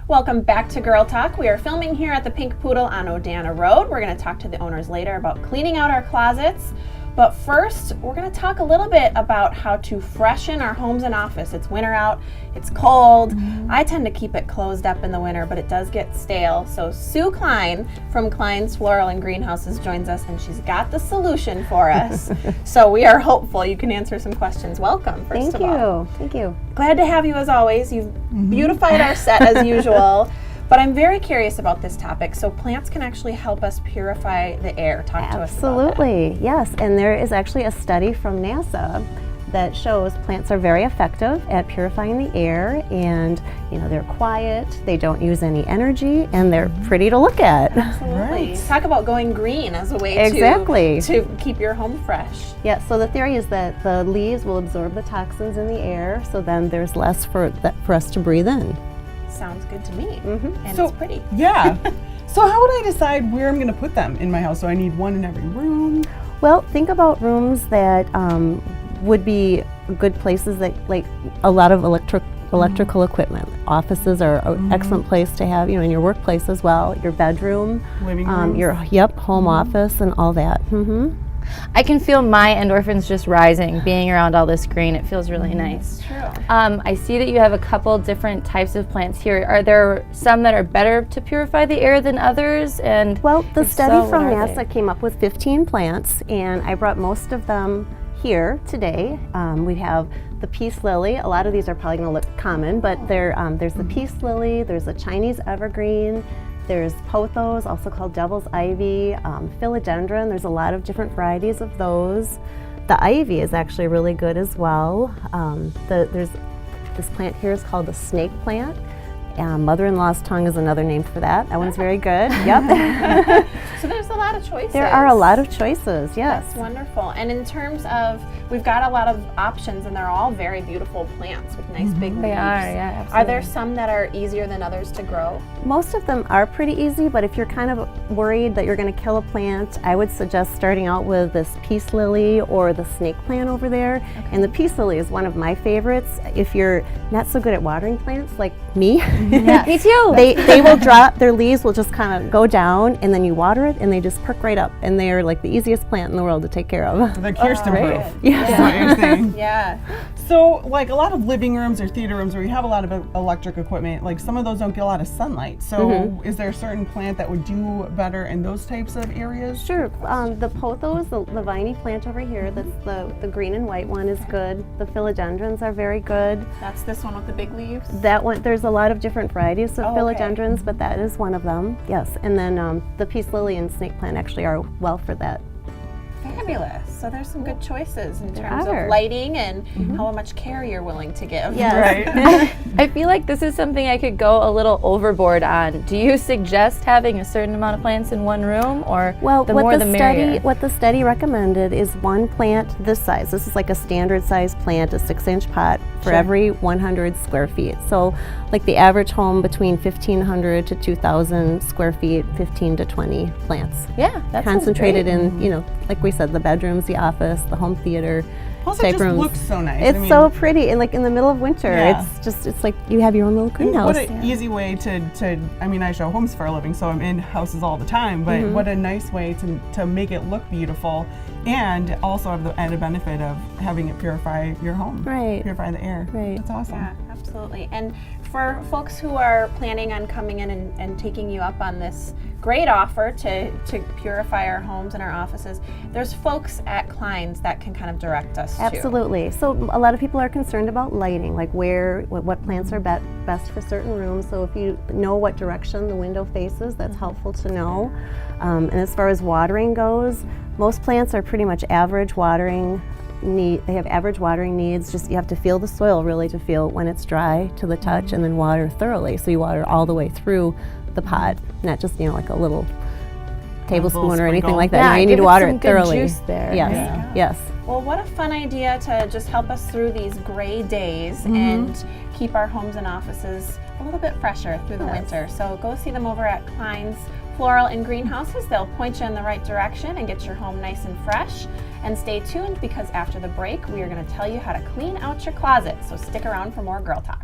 Welcome back to Girl Talk. We are filming here at the Pink Poodle on Odana Road. We're going to talk to the owners later about cleaning out our closets. But first, we're going to talk a little bit about how to freshen our homes and office. It's winter out, it's cold. I tend to keep it closed up in the winter, but it does get stale. So Sue Klein from Klein's Floral and Greenhouses joins us, and she's got the solution for us. So we are hopeful you can answer some questions. Welcome, first of all. Thank you. Glad to have you as always. You've beautified our set as usual. But I'm very curious about this topic. So plants can actually help us purify the air. Talk to us about that. Absolutely, yes. And there is actually a study from NASA that shows plants are very effective at purifying the air, and they're quiet, they don't use any energy, and they're pretty to look at. Absolutely. Right. Talk about going green as a way to keep your home fresh. Yeah, so the theory is that the leaves will absorb the toxins in the air, so then there's less for us to breathe in. Sounds good to me. And it's pretty. Yeah. So how would I decide where I'm going to put them in my house? So I need one in every room? Well, think about rooms that would be good places that like a lot of electrical equipment. Offices are an excellent place to have, in your workplace as well. Your bedroom, living room, your home office, and all that. I can feel my endorphins just rising being around all this green. It feels really nice. True. I see that you have a couple different types of plants here. Are there some that are better to purify the air than others? And well, the study from NASA came up with 15 plants, and I brought most of them here today. We have the peace lily. A lot of these are probably going to look common, but there's the peace lily, there's a Chinese evergreen, there's pothos, also called devil's ivy, philodendron. There's a lot of different varieties of those. The ivy is actually really good as well. There's this plant here is called the snake plant. Mother-in-law's tongue is another name for that. That one's very good. Yep. So there's a lot of choices. There are a lot of choices, yes. That's wonderful. And in terms of, we've got a lot of options, and they're all very beautiful plants with nice big leaves. They are, yeah, absolutely. Are there some that are easier than others to grow? Most of them are pretty easy, but if you're kind of worried that you're going to kill a plant, I would suggest starting out with this peace lily or the snake plant over there. Okay. And the peace lily is one of my favorites. If you're not so good at watering plants like me, yeah, me too. They will drop, their leaves will just kind of go down, and then you water it and they just perk right up, and they are like the easiest plant in the world to take care of. The Kirsten-proof. Yeah. That's what you're saying. Yeah. So like a lot of living rooms or theater rooms where you have a lot of electric equipment, like some of those don't get a lot of sunlight. So is there a certain plant that would do better in those types of areas? Sure. The pothos, the viney plant over here, that's the green and white one is good. The philodendrons are very good. That's this one with the big leaves? That one, there's a lot of different varieties of philodendrons, but that is one of them, yes. And then the peace lily and snake plant actually are well for that. Fabulous. So there's some good choices in terms of lighting and how much care you're willing to give. Yes. Right. I feel like this is something I could go a little overboard on. Do you suggest having a certain amount of plants in one room, or the more the merrier? What the study recommended is one plant this size. This is like a standard size plant, a 6-inch pot for every 100 square feet. So like the average home between 1,500 to 2,000 square feet, 15 to 20 plants. Yeah, that's concentrated in, like we said, the bedrooms, the office, the home theater. Plus it just looks so nice. It's so pretty, and like in the middle of winter, it's like you have your own little greenhouse. What an easy way to I show homes for a living, so I'm in houses all the time, but what a nice way to make it look beautiful, and also have the added benefit of having it purify your home. Right. Purify the air. Right. That's awesome. Yeah, absolutely. And for folks who are planning on coming in and taking you up on this great offer to purify our homes and our offices, there's folks at Klein's that can kind of direct us Absolutely. So a lot of people are concerned about lighting, like what plants are best for certain rooms. So if you know what direction the window faces, that's helpful to know. And as far as watering goes, most plants are pretty much average watering. They have average watering needs. Just you have to feel the soil really to feel when it's dry to the touch, and then water thoroughly. So you water all the way through the pot, not just like a little tablespoon or anything like that. Yeah, no, you need to water it thoroughly. Juice there. Yes, yes. Well, what a fun idea to just help us through these gray days and keep our homes and offices a little bit fresher through the winter. So go see them over at Klein's Floral and Greenhouses. They'll point you in the right direction and get your home nice and fresh. And stay tuned, because after the break, we are going to tell you how to clean out your closet. So stick around for more Girl Talk.